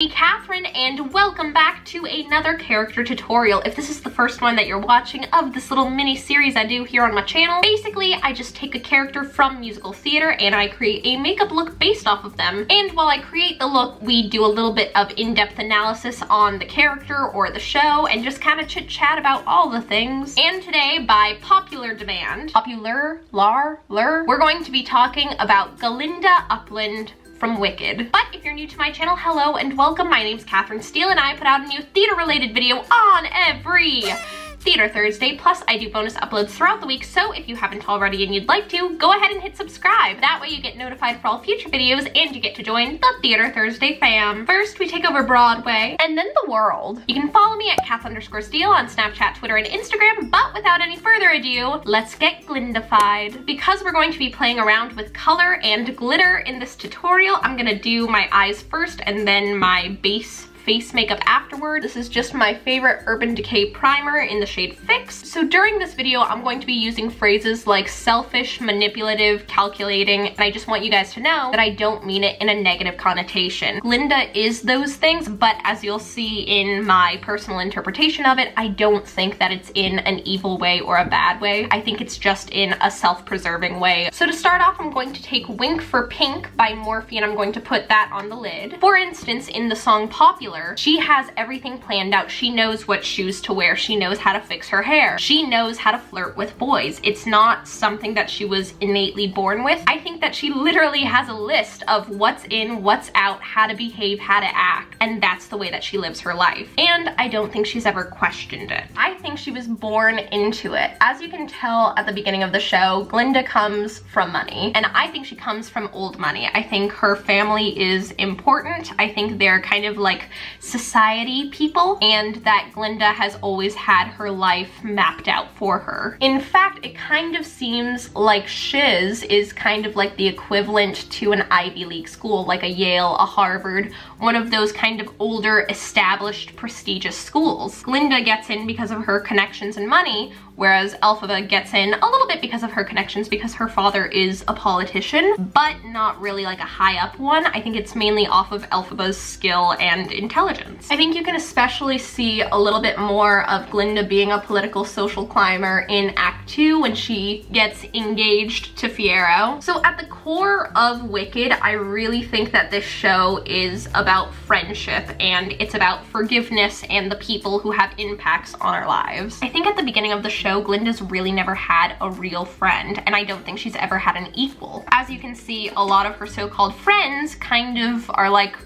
Hey Catherine, and welcome back to another character tutorial. If this is the first one that you're watching of this little mini series I do here on my channel, basically I just take a character from musical theater and I create a makeup look based off of them. And while I create the look, we do a little bit of in-depth analysis on the character or the show and just kind of chit chat about all the things. And today, by popular demand, we're going to be talking about Glinda Upland from Wicked. But if you're new to my channel, hello and welcome. My name's Katherine Steele and I put out a new theater related video on every Theater Thursday, plus I do bonus uploads throughout the week, so if you haven't already and you'd like to, go ahead and hit subscribe. That way you get notified for all future videos and you get to join the Theater Thursday fam. First, we take over Broadway and then the world. You can follow me at Kath_Steele on Snapchat, Twitter, and Instagram, but without any further ado, let's get Glindified. Because we're going to be playing around with color and glitter in this tutorial, I'm gonna do my eyes first and then my base face makeup afterward. This is just my favorite Urban Decay primer in the shade Fix. So during this video, I'm going to be using phrases like selfish, manipulative, calculating, and I just want you guys to know that I don't mean it in a negative connotation. Glinda is those things, but as you'll see in my personal interpretation of it, I don't think that it's in an evil way or a bad way. I think it's just in a self-preserving way. So to start off, I'm going to take Wink for Pink by Morphe and I'm going to put that on the lid. For instance, in the song Popular, she has everything planned out. She knows what shoes to wear. She knows how to fix her hair. She knows how to flirt with boys. It's not something that she was innately born with. I think that she literally has a list of what's in, what's out, how to behave, how to act, and that's the way that she lives her life. And I don't think she's ever questioned it. I think she was born into it. As you can tell at the beginning of the show, Glinda comes from money, and I think she comes from old money. I think her family is important. I think they're kind of like society people, and that Glinda has always had her life mapped out for her. In fact, it kind of seems like Shiz is kind of like the equivalent to an Ivy League school, like a Yale, a Harvard, one of those kind of older, established, prestigious schools. Glinda gets in because of her connections and money, whereas Elphaba gets in a little bit because of her connections because her father is a politician, but not really like a high up one. I think it's mainly off of Elphaba's skill and intelligence. I think you can especially see a little bit more of Glinda being a political social climber in Act 2 when she gets engaged to Fiyero. So at the core of Wicked, I really think that this show is about friendship and it's about forgiveness and the people who have impacts on our lives. I think at the beginning of the show, Glinda's really never had a real friend, and I don't think she's ever had an equal. As you can see, a lot of her so-called friends kind of are like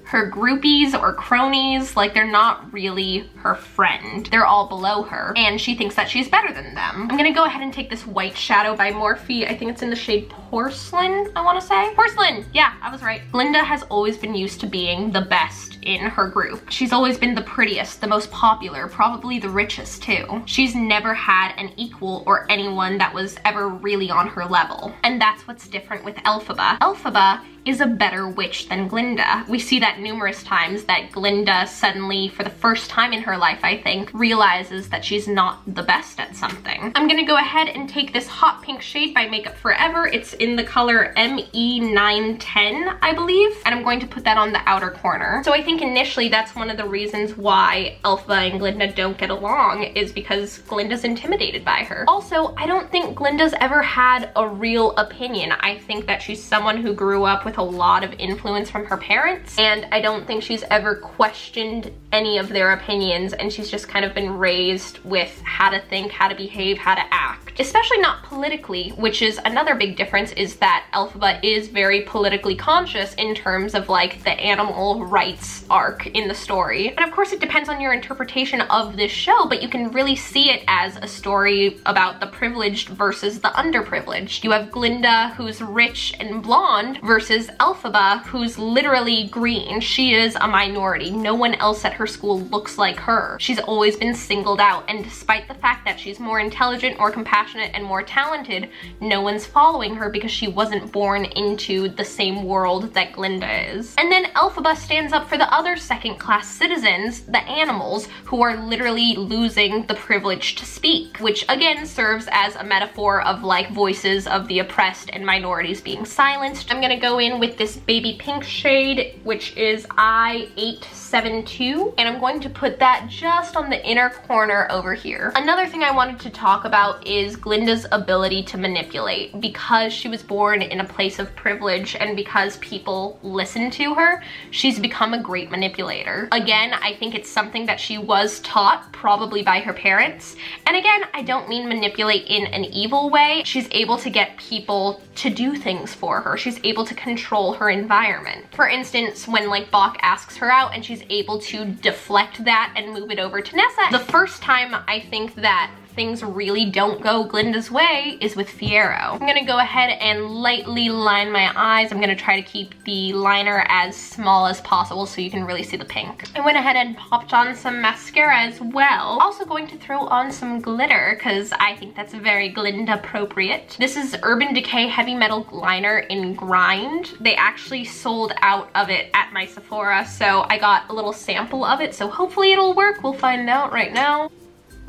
her groupies or cronies, like they're not really her friend. They're all below her, and she thinks that she's better than them. I'm gonna go ahead and take this white shadow by Morphe. I think it's in the shade Porcelain, I wanna say. Porcelain, yeah, I was right. Glinda has always been used to being the best in her group. She's always been the prettiest, the most popular, probably the richest too. She's never had an equal or anyone that was ever really on her level. And that's what's different with Elphaba. Elphaba is a better witch than Glinda. We see that numerous times that Glinda suddenly, for the first time in her life, I think, realizes that she's not the best at something. I'm gonna go ahead and take this hot pink shade by Makeup Forever. It's in the color ME910, I believe, and I'm going to put that on the outer corner. So I think initially that's one of the reasons why Elphaba and Glinda don't get along, is because Glinda's intimidated by her. Also, I don't think Glinda's ever had a real opinion. I think that she's someone who grew up with a lot of influence from her parents, and I don't think she's ever questioned any of their opinions, and she's just kind of been raised with how to think, how to behave, how to act. Especially not politically, which is another big difference, is that Elphaba is very politically conscious in terms of like the animal rights arc in the story. And of course it depends on your interpretation of this show, but you can really see it as a story about the privileged versus the underprivileged. You have Glinda, who's rich and blonde, versus Elphaba, who's literally green. She is a minority. No one else at her school looks like her. She's always been singled out, and despite the fact that she's more intelligent, more compassionate, and more talented, no one's following her because she wasn't born into the same world that Glinda is. And then Elphaba stands up for the other second-class citizens, the animals, who are literally losing the privilege to speak, which again serves as a metaphor of like voices of the oppressed and minorities being silenced. I'm gonna go in with this baby pink shade, which is I-872, and I'm going to put that just on the inner corner over here. Another thing I wanted to talk about is Glinda's ability to manipulate. Because she was born in a place of privilege and because people listen to her, she's become a great manipulator. Again, I think it's something that she was taught, probably by her parents. And again, I don't mean manipulate in an evil way. She's able to get people to do things for her. She's able to control her environment. For instance, when like Bach asks her out and she's able to deflect that and move it over to Nessa. The first time I think that things really don't go Glinda's way is with Fiyero. I'm gonna go ahead and lightly line my eyes. I'm gonna try to keep the liner as small as possible so you can really see the pink. I went ahead and popped on some mascara as well. Also going to throw on some glitter because I think that's very Glinda appropriate. This is Urban Decay Heavy Metal Liner in Grind. They actually sold out of it at my Sephora, so I got a little sample of it, so hopefully it'll work. We'll find out right now.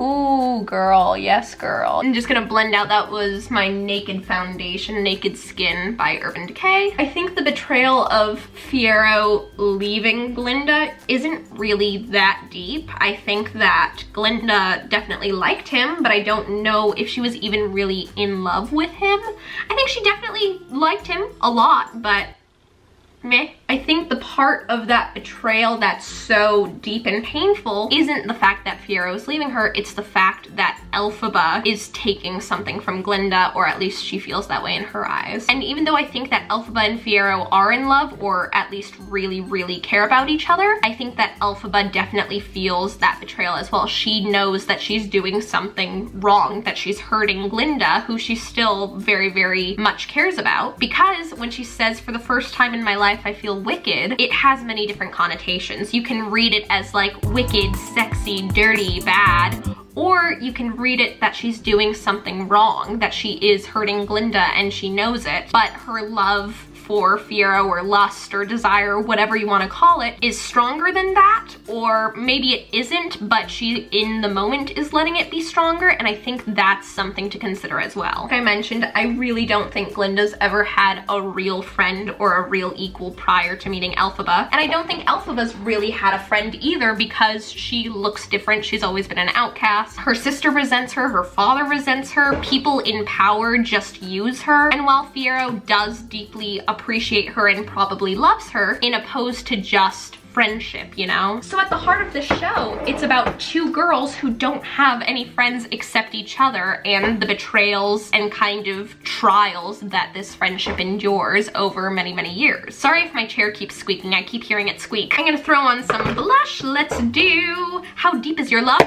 Ooh, girl, yes, girl. I'm just gonna blend out, that was my Naked Foundation, Naked Skin by Urban Decay. I think the betrayal of Fiyero leaving Glinda isn't really that deep. I think that Glinda definitely liked him, but I don't know if she was even really in love with him. I think she definitely liked him a lot, but meh. I think the part of that betrayal that's so deep and painful isn't the fact that Fiyero is leaving her, it's the fact that Elphaba is taking something from Glinda, or at least she feels that way in her eyes. And even though I think that Elphaba and Fiyero are in love, or at least really, really care about each other, I think that Elphaba definitely feels that betrayal as well. She knows that she's doing something wrong, that she's hurting Glinda, who she still very, very much cares about. Because when she says, for the first time in my life, I feel wicked, it has many different connotations. You can read it as like wicked, sexy, dirty, bad, or you can read it that she's doing something wrong, that she is hurting Glinda and she knows it, but her love for Fiyero or lust or desire, whatever you want to call it, is stronger than that, or maybe it isn't, but she in the moment is letting it be stronger, and I think that's something to consider as well. Like I mentioned, I really don't think Glinda's ever had a real friend or a real equal prior to meeting Elphaba, and I don't think Elphaba's really had a friend either because she looks different. She's always been an outcast. Her sister resents her, her father resents her, people in power just use her, and while Fiyero does deeply appreciate her and probably loves her, in opposed to just friendship, you know? So at the heart of the show, it's about two girls who don't have any friends except each other and the betrayals and kind of trials that this friendship endures over many, many years. Sorry if my chair keeps squeaking, I keep hearing it squeak. I'm gonna throw on some blush. Let's do How Deep Is Your Love?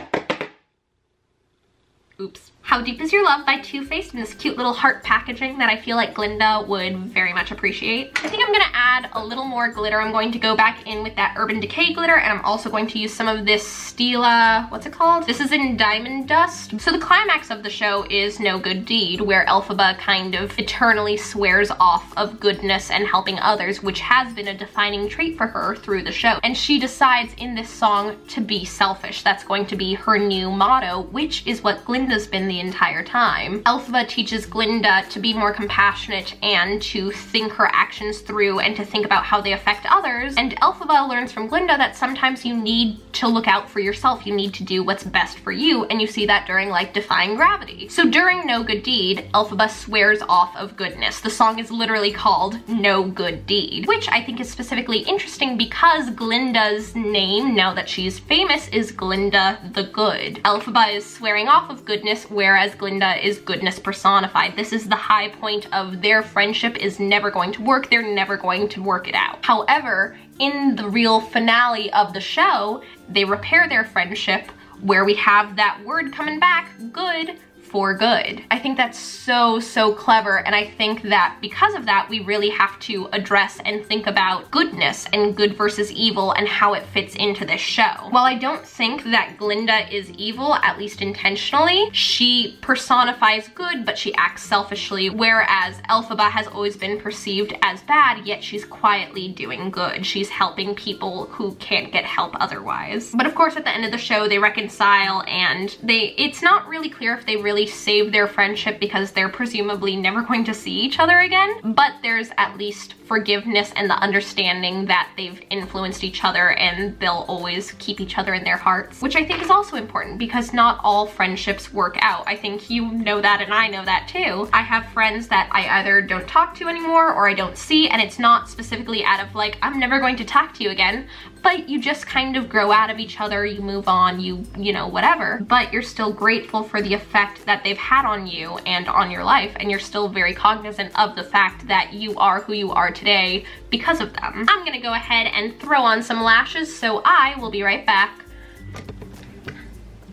Oops. How Deep Is Your Love by Too Faced in this cute little heart packaging that I feel like Glinda would very much appreciate. I think I'm gonna add a little more glitter. I'm going to go back in with that Urban Decay glitter, and I'm also going to use some of this Steele, what's it called? This is in Diamond Dust. So the climax of the show is No Good Deed, where Elphaba kind of eternally swears off of goodness and helping others, which has been a defining trait for her through the show. And she decides in this song to be selfish. That's going to be her new motto, which is what Glinda's been the entire time. Elphaba teaches Glinda to be more compassionate and to think her actions through and to think about how they affect others. And Elphaba learns from Glinda that sometimes you need to look out for yourself. You need to do what's best for you, and you see that during like Defying Gravity. So during No Good Deed, Elphaba swears off of goodness. The song is literally called No Good Deed, which I think is specifically interesting because Glinda's name, now that she's famous, is Glinda the Good. Elphaba is swearing off of goodness, whereas Glinda is goodness personified. This is the high point of their friendship is never going to work. They're never going to work it out. However, in the real finale of the show, they repair their friendship where we have that word coming back, good, for good. I think that's so clever, and I think that because of that, we really have to address and think about goodness and good versus evil and how it fits into this show. While I don't think that Glinda is evil, at least intentionally, she personifies good, but she acts selfishly, whereas Elphaba has always been perceived as bad, yet she's quietly doing good. She's helping people who can't get help otherwise. But of course, at the end of the show, they reconcile, and it's not really clear if they really save their friendship because they're presumably never going to see each other again, but there's at least forgiveness and the understanding that they've influenced each other and they'll always keep each other in their hearts, which I think is also important because not all friendships work out. I think you know that and I know that too. I have friends that I either don't talk to anymore or I don't see, and it's not specifically out of like, I'm never going to talk to you again, but you just kind of grow out of each other, you move on, you know, whatever. But you're still grateful for the effect that they've had on you and on your life, and you're still very cognizant of the fact that you are who you are today because of them. I'm gonna go ahead and throw on some lashes, so I will be right back.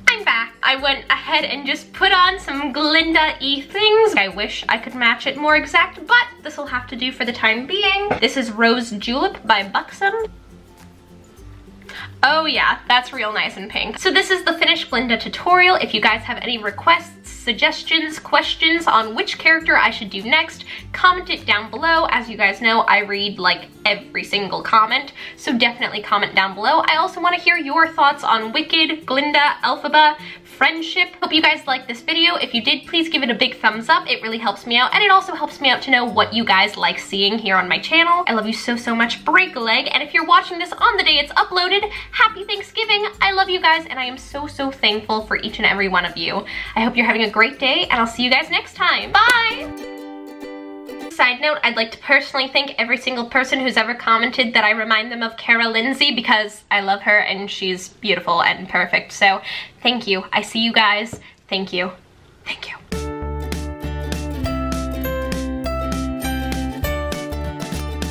I'm back. I went ahead and just put on some Glinda-y things. I wish I could match it more exact, but this will have to do for the time being. This is Rose Julep by Buxom. Oh yeah, that's real nice and pink. So this is the finished Glinda tutorial. If you guys have any requests, suggestions, questions on which character I should do next, comment it down below. As you guys know, I read like every single comment, so definitely comment down below. I also want to hear your thoughts on Wicked, Glinda, Elphaba, friendship. Hope you guys liked this video. If you did, please give it a big thumbs up. It really helps me out, and it also helps me out to know what you guys like seeing here on my channel. I love you so much. Break a leg. And if you're watching this on the day it's uploaded, happy Thanksgiving. I love you guys, and I am so thankful for each and every one of you. I hope you're having a great day, and I'll see you guys next time. Bye! Side note, I'd like to personally thank every single person who's ever commented that I remind them of Cara Lindsay, because I love her and she's beautiful and perfect. So thank you. I see you guys. Thank you. Thank you.